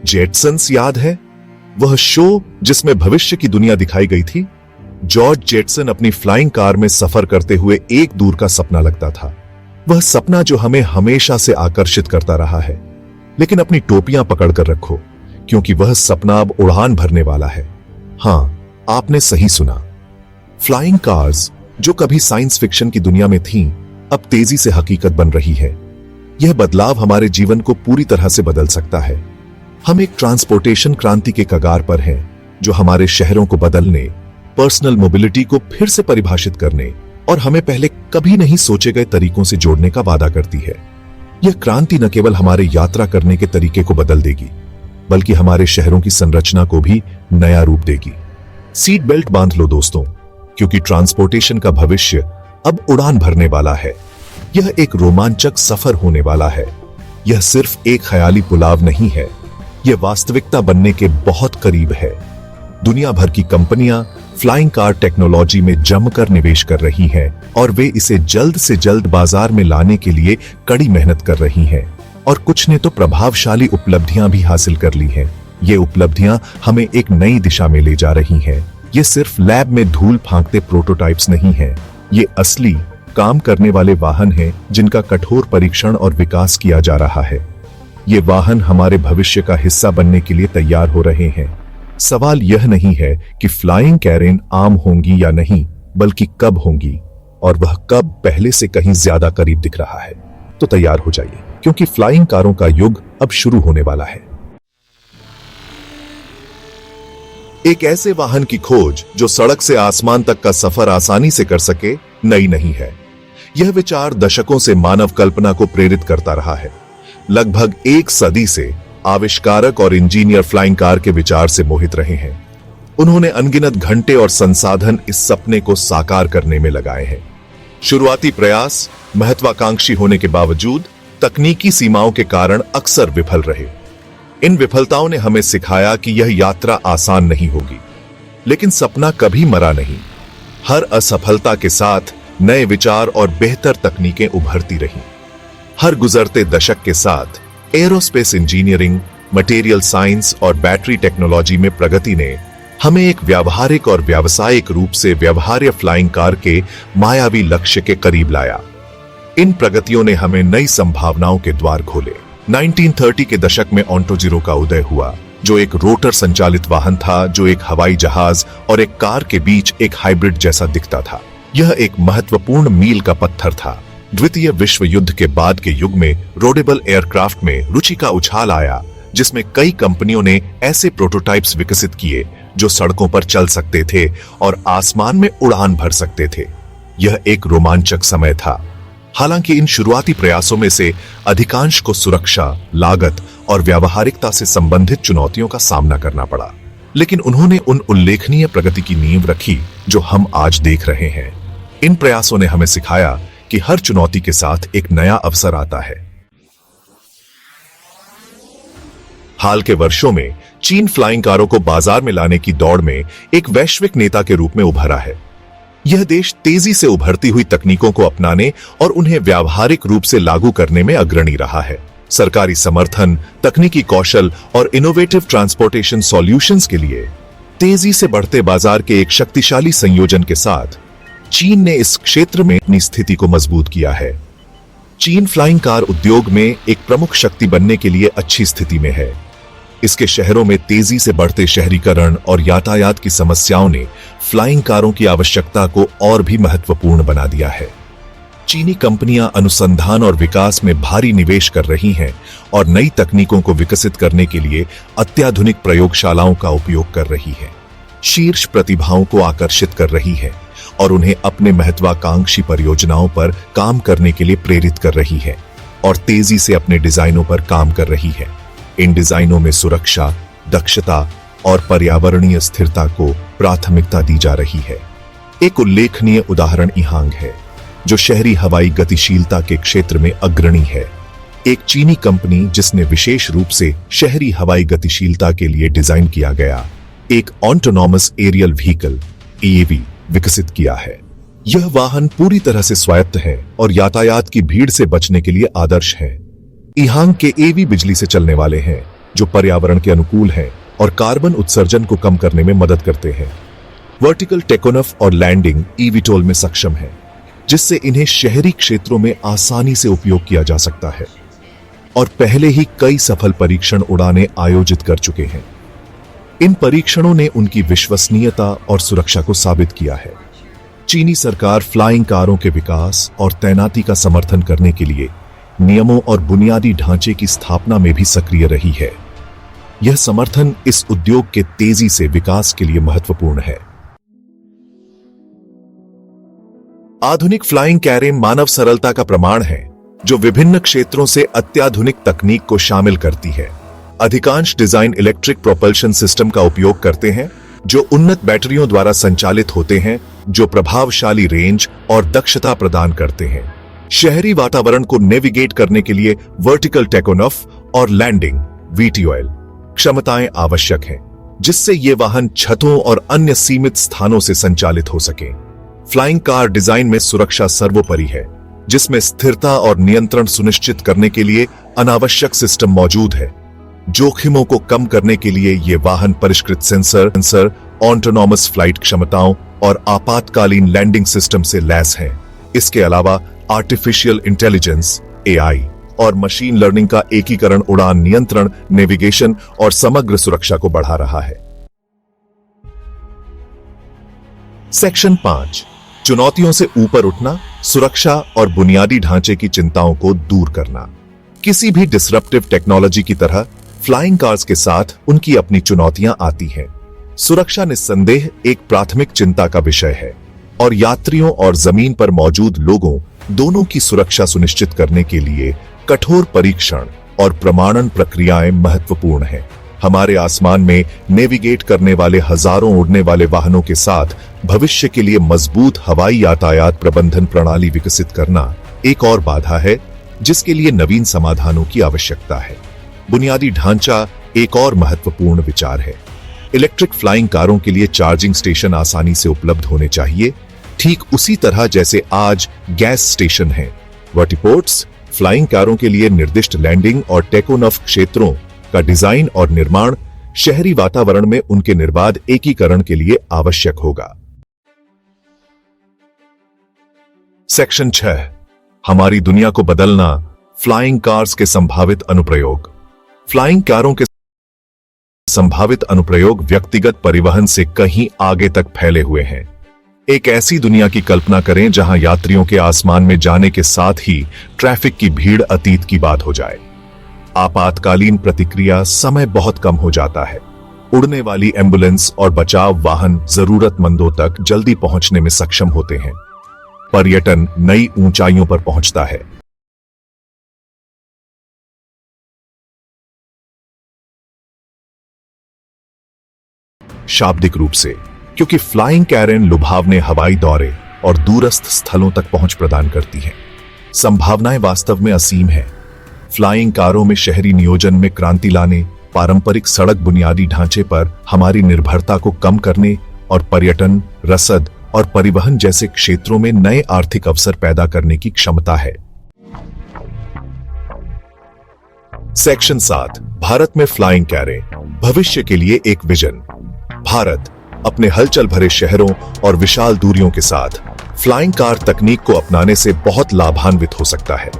जेटसन्स याद है? वह शो जिसमें भविष्य की दुनिया दिखाई गई थी। जॉर्ज जेटसन अपनी फ्लाइंग कार में सफर करते हुए एक दूर का सपना लगता था। वह सपना जो हमें हमेशा से आकर्षित करता रहा है। लेकिन अपनी टोपियां पकड़कर रखो, क्योंकि वह सपना अब उड़ान भरने वाला है। हां, आपने सही सुना। फ्लाइंग कार्स जो कभी साइंस फिक्शन की दुनिया में थीं, अब तेजी से हकीकत बन रही है। यह बदलाव हमारे जीवन को पूरी तरह से बदल सकता है। हम एक ट्रांसपोर्टेशन क्रांति के कगार पर हैं, जो हमारे शहरों को बदलने, पर्सनल मोबिलिटी को फिर से परिभाषित करने और हमें पहले कभी नहीं सोचे गए तरीकों से जोड़ने का वादा करती है। यह क्रांति न केवल हमारे यात्रा करने के तरीके को बदल देगी, बल्कि हमारे शहरों की संरचना को भी नया रूप देगी। सीट बेल्ट बांध लो दोस्तों, क्योंकि ट्रांसपोर्टेशन का भविष्य अब उड़ान भरने वाला है। यह एक रोमांचक सफर होने वाला है। यह सिर्फ एक ख्याली पुलाव नहीं है, यह वास्तविकता बनने के बहुत करीब है। दुनिया भर की कंपनियां फ्लाइंग कार टेक्नोलॉजी में जमकर निवेश कर रही हैं और वे इसे जल्द से जल्द बाजार में लाने के लिए कड़ी मेहनत कर रही हैं। और कुछ ने तो प्रभावशाली उपलब्धियां भी हासिल कर ली हैं। ये उपलब्धियां हमें एक नई दिशा में ले जा रही हैं। ये सिर्फ लैब में धूल फांकते प्रोटोटाइप्स नहीं हैं, ये असली काम करने वाले वाहन हैं जिनका कठोर परीक्षण और विकास किया जा रहा है। ये वाहन हमारे भविष्य का हिस्सा बनने के लिए तैयार हो रहे हैं। सवाल यह नहीं है कि फ्लाइंग कैरेन आम होंगी या नहीं, बल्कि कब होंगी, और वह कब पहले से कहीं ज्यादा करीब दिख रहा है। तो तैयार हो जाइए, क्योंकि फ्लाइंग कारों का युग अब शुरू होने वाला है। एक ऐसे वाहन की खोज जो सड़क से आसमान तक का सफर आसानी से कर सके, नई नहीं है। यह विचार दशकों से मानव कल्पना को प्रेरित करता रहा है। लगभग एक सदी से आविष्कारक और इंजीनियर फ्लाइंग कार के विचार से मोहित रहे हैं। उन्होंने अनगिनत घंटे और संसाधन इस सपने को साकार करने में लगाए हैं। शुरुआती प्रयास महत्वाकांक्षी होने के बावजूद तकनीकी सीमाओं के कारण अक्सर विफल रहे। इन विफलताओं ने हमें सिखाया कि यह यात्रा आसान नहीं होगी, लेकिन सपना कभी मरा नहीं। हर असफलता के साथ नए विचार और बेहतर तकनीकें उभरती रहीं। हर गुजरते दशक के साथ एरोस्पेस इंजीनियरिंग, मटेरियल साइंस और बैटरी टेक्नोलॉजी में प्रगति ने हमें एक व्यावहारिक और व्यावसायिक रूप से व्यवहार्य फ्लाइंग कार के मायावी लक्ष्य के करीब लाया। इन प्रगतियों ने हमें नई संभावनाओं के द्वार खोले। 1930 के दशक में ऑन्टोजिरो का उदय हुआ, जो एक रोटर संचालित वाहन था जो एक हवाई जहाज और एक कार के बीच एक हाइब्रिड जैसा दिखता था। यह एक महत्वपूर्ण मील का पत्थर था। द्वितीय विश्व युद्ध के बाद के युग में रोडेबल एयरक्राफ्ट में रुचि का उछाल आया, जिसमें कई कंपनियों ने ऐसे प्रोटोटाइप्स विकसित किए जो सड़कों पर चल सकते थे और आसमान में उड़ान भर सकते थे। यह एक रोमांचक समय था। हालांकि इन शुरुआती प्रयासों में से अधिकांश को सुरक्षा, लागत और व्यावहारिकता से संबंधित चुनौतियों का सामना करना पड़ा, लेकिन उन्होंने उन उल्लेखनीय प्रगति की नींव रखी जो हम आज देख रहे हैं। इन प्रयासों ने हमें सिखाया कि हर चुनौती के साथ एक नया अवसर आता है। हाल के वर्षों में चीन फ्लाइंग कारों को बाजार में लाने की दौड़ में एक वैश्विक नेता के रूप में उभरा है। यह देश तेजी से उभरती हुई तकनीकों को अपनाने और उन्हें व्यावहारिक रूप से लागू करने में अग्रणी रहा है। सरकारी समर्थन, तकनीकी कौशल और इनोवेटिव ट्रांसपोर्टेशन सॉल्यूशंस के लिए तेजी से बढ़ते बाजार के एक शक्तिशाली संयोजन के साथ चीन ने इस क्षेत्र में अपनी स्थिति को मजबूत किया है। चीन फ्लाइंग कार उद्योग में एक प्रमुख शक्ति बनने के लिए अच्छी स्थिति में है। इसके शहरों में तेजी से बढ़ते शहरीकरण और यातायात की समस्याओं ने फ्लाइंग कारों की आवश्यकता को और भी महत्वपूर्ण बना दिया है। चीनी कंपनियां अनुसंधान और विकास में भारी निवेश कर रही हैं और नई तकनीकों को विकसित करने के लिए अत्याधुनिक प्रयोगशालाओं का उपयोग कर रही है। शीर्ष प्रतिभाओं को आकर्षित कर रही है और उन्हें अपने महत्वाकांक्षी परियोजनाओं पर काम करने के लिए प्रेरित कर रही है और तेजी से अपने डिजाइनों पर काम कर रही है। इन डिजाइनों में सुरक्षा, दक्षता और पर्यावरणीय स्थिरता को प्राथमिकता दी जा रही है। एक उल्लेखनीय उदाहरण ईहांग है, जो शहरी हवाई गतिशीलता के क्षेत्र में अग्रणी है। एक चीनी कंपनी जिसने विशेष रूप से शहरी हवाई गतिशीलता के लिए डिजाइन किया गया एक ऑटोनॉमस एरियल व्हीकल (AAV) विकसित किया है। यह वाहन पूरी तरह से स्वायत्त है और यातायात की भीड़ से बचने के लिए आदर्श है। ईहांग के AAV बिजली से चलने वाले हैं, जो पर्यावरण के अनुकूल हैं और कार्बन उत्सर्जन को कम करने में मदद करते हैं। वर्टिकल टेकोनफ और लैंडिंग ईवीटोल में सक्षम है, जिससे इन्हें शहरी क्षेत्रों में आसानी से उपयोग किया जा सकता है और पहले ही कई सफल परीक्षण उड़ानें आयोजित कर चुके हैं। इन परीक्षणों ने उनकी विश्वसनीयता और सुरक्षा को साबित किया है। चीनी सरकार फ्लाइंग कारों के विकास और तैनाती का समर्थन करने के लिए नियमों और बुनियादी ढांचे की स्थापना में भी सक्रिय रही है। यह समर्थन इस उद्योग के तेजी से विकास के लिए महत्वपूर्ण है। आधुनिक फ्लाइंग कारें मानव सरलता का प्रमाण है, जो विभिन्न क्षेत्रों से अत्याधुनिक तकनीक को शामिल करती है। अधिकांश डिजाइन इलेक्ट्रिक प्रोपल्शन सिस्टम का उपयोग करते हैं, जो उन्नत बैटरियों द्वारा संचालित होते हैं, जो प्रभावशाली रेंज और दक्षता प्रदान करते हैं। शहरी वातावरण को नेविगेट करने के लिए वर्टिकल टेकोनफ और लैंडिंग वीटीओएल क्षमताएं आवश्यक हैं, जिससे ये वाहन छतों और अन्य सीमित स्थानों से संचालित हो सके। फ्लाइंग कार डिजाइन में सुरक्षा सर्वोपरि है, जिसमें स्थिरता और नियंत्रण सुनिश्चित करने के लिए अनावश्यक सिस्टम मौजूद है। जोखिमों को कम करने के लिए ये वाहन परिष्कृत सेंसर, ऑटोनॉमस फ्लाइट क्षमताओं और आपातकालीन लैंडिंग सिस्टम से लैस हैं। इसके अलावा आर्टिफिशियल इंटेलिजेंस एआई और मशीन लर्निंग का एकीकरण उड़ान नियंत्रण, नेविगेशन और समग्र सुरक्षा को बढ़ा रहा है। सेक्शन 5, चुनौतियों से ऊपर उठना, सुरक्षा और बुनियादी ढांचे की चिंताओं को दूर करना। किसी भी डिसरप्टिव टेक्नोलॉजी की तरह फ्लाइंग कार्स के साथ उनकी अपनी चुनौतियां आती हैं। सुरक्षा निस्संदेह एक प्राथमिक चिंता का विषय है और यात्रियों और जमीन पर मौजूद लोगों दोनों की सुरक्षा सुनिश्चित करने के लिए कठोर परीक्षण और प्रमाणन प्रक्रियाएं महत्वपूर्ण हैं। हमारे आसमान में नेविगेट करने वाले हजारों उड़ने वाले वाहनों के साथ भविष्य के लिए मजबूत हवाई यातायात प्रबंधन प्रणाली विकसित करना एक और बाधा है, जिसके लिए नवीन समाधानों की आवश्यकता है। बुनियादी ढांचा एक और महत्वपूर्ण विचार है। इलेक्ट्रिक फ्लाइंग कारों के लिए चार्जिंग स्टेशन आसानी से उपलब्ध होने चाहिए, ठीक उसी तरह जैसे आज गैस स्टेशन हैं। वर्टिपोर्ट्स फ्लाइंग कारों के लिए निर्दिष्ट लैंडिंग और टेकोनफ क्षेत्रों का डिजाइन और निर्माण शहरी वातावरण में उनके निर्बाध एकीकरण के लिए आवश्यक होगा। सेक्शन 6, हमारी दुनिया को बदलना, फ्लाइंग कार्स के संभावित अनुप्रयोग। फ्लाइंग कारों के संभावित अनुप्रयोग व्यक्तिगत परिवहन से कहीं आगे तक फैले हुए हैं। एक ऐसी दुनिया की कल्पना करें जहां यात्रियों के आसमान में जाने के साथ ही ट्रैफिक की भीड़ अतीत की बात हो जाए। आपातकालीन प्रतिक्रिया समय बहुत कम हो जाता है। उड़ने वाली एम्बुलेंस और बचाव वाहन जरूरतमंदों तक जल्दी पहुंचने में सक्षम होते हैं। पर्यटन नई ऊंचाइयों पर पहुंचता है। शाब्दिक रूप से, क्योंकि फ्लाइंग कैरेन लुभावने हवाई दौरे और दूरस्थ स्थलों तक पहुंच प्रदान करती हैं। संभावनाएं वास्तव में असीम हैं। फ्लाइंग कारों में शहरी नियोजन में क्रांति लाने, पारंपरिक सड़क बुनियादी ढांचे पर हमारी निर्भरता को कम करने और पर्यटन, रसद और परिवहन जैसे क्षेत्रों में नए आर्थिक अवसर पैदा करने की क्षमता है। सेक्शन 7, भारत में फ्लाइंग कारें, भविष्य के लिए एक विजन। भारत अपने हलचल भरे शहरों और विशाल दूरियों के साथ फ्लाइंग कार तकनीक को अपनाने से बहुत लाभान्वित हो सकता है।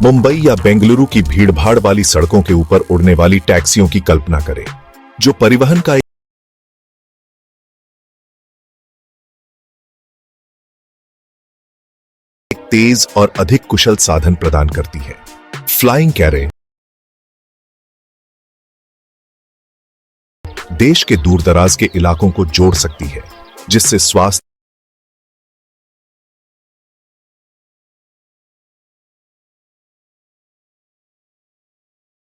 मुंबई या बेंगलुरु की भीड़भाड़ वाली सड़कों के ऊपर उड़ने वाली टैक्सियों की कल्पना करें, जो परिवहन का एक तेज और अधिक कुशल साधन प्रदान करती है। फ्लाइंग कारें देश के दूरदराज के इलाकों को जोड़ सकती है, जिससे स्वास्थ्य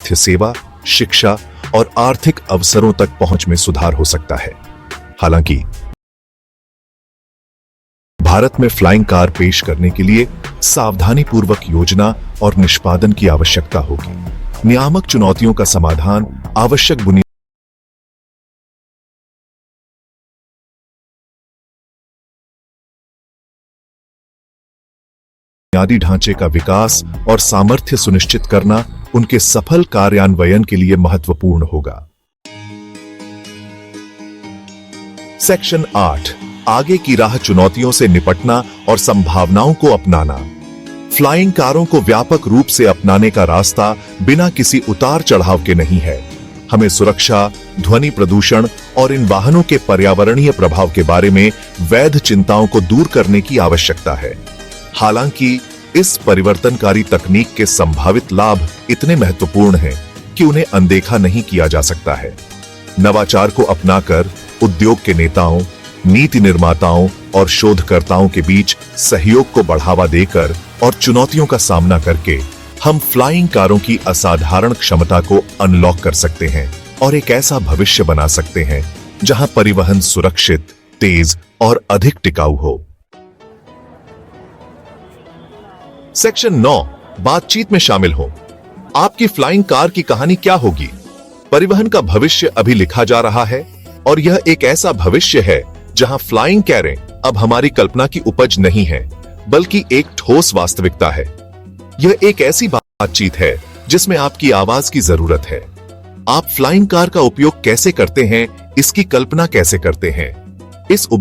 सेवा, शिक्षा और आर्थिक अवसरों तक पहुंच में सुधार हो सकता है। हालांकि भारत में फ्लाइंग कार पेश करने के लिए सावधानीपूर्वक योजना और निष्पादन की आवश्यकता होगी। नियामक चुनौतियों का समाधान, आवश्यक बुनियादी बुनियादी ढांचे का विकास और सामर्थ्य सुनिश्चित करना उनके सफल कार्यान्वयन के लिए महत्वपूर्ण होगा। सेक्शन 8, आगे की राह चुनौतियों से निपटना और संभावनाओं को अपनाना। फ्लाइंग कारों को व्यापक रूप से अपनाने का रास्ता बिना किसी उतार चढ़ाव के नहीं है। हमें सुरक्षा, ध्वनि प्रदूषण और इन वाहनों के पर्यावरणीय प्रभाव के बारे में वैध चिंताओं को दूर करने की आवश्यकता है। हालांकि इस परिवर्तनकारी तकनीक के संभावित लाभ इतने महत्वपूर्ण हैं कि उन्हें अनदेखा नहीं किया जा सकता है। नवाचार को अपनाकर उद्योग के नेताओं, नीति निर्माताओं और शोधकर्ताओं के बीच सहयोग को बढ़ावा देकर और चुनौतियों का सामना करके हम फ्लाइंग कारों की असाधारण क्षमता को अनलॉक कर सकते हैं और एक ऐसा भविष्य बना सकते हैं जहां परिवहन सुरक्षित, तेज और अधिक टिकाऊ हो। सेक्शन 9, बातचीत में शामिल हो। आपकी फ्लाइंग कार की कहानी क्या होगी? परिवहन का भविष्य अभी लिखा जा रहा है और यह एक ऐसा भविष्य है जहां फ्लाइंग कारें अब हमारी कल्पना की उपज नहीं है, बल्कि एक ठोस वास्तविकता है। यह एक ऐसी बातचीत है जिसमें आपकी आवाज की जरूरत है। आप फ्लाइंग कार का उपयोग कैसे करते हैं, इसकी कल्पना कैसे करते हैं? इस